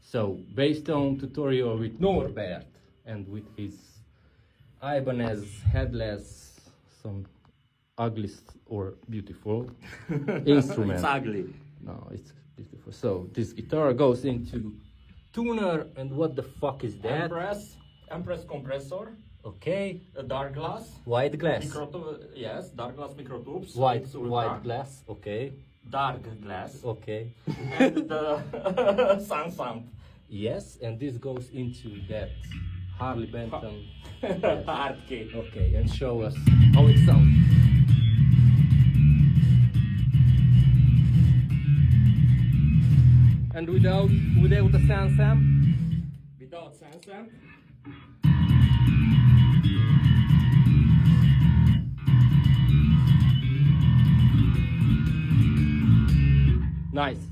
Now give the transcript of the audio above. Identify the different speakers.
Speaker 1: So based on tutorial with Norbert and with his Ibanez headless, some ugly or beautiful instrument.
Speaker 2: It's ugly.
Speaker 1: No, it's beautiful. So this guitar goes into tuner, and what the fuck is that?
Speaker 2: Empress compressor.
Speaker 1: Okay.
Speaker 2: A Darkglass.
Speaker 1: White glass.
Speaker 2: Yes, Darkglass Microtubes.
Speaker 1: White glass. Okay.
Speaker 2: Darkglass.
Speaker 1: Okay.
Speaker 2: And the SansAmp.
Speaker 1: Yes, and this goes into that Harley Benton
Speaker 2: Hard kit.
Speaker 1: Okay, and show us how it sounds. And without the SansAmp?
Speaker 2: Without SansAmp.
Speaker 1: Nice.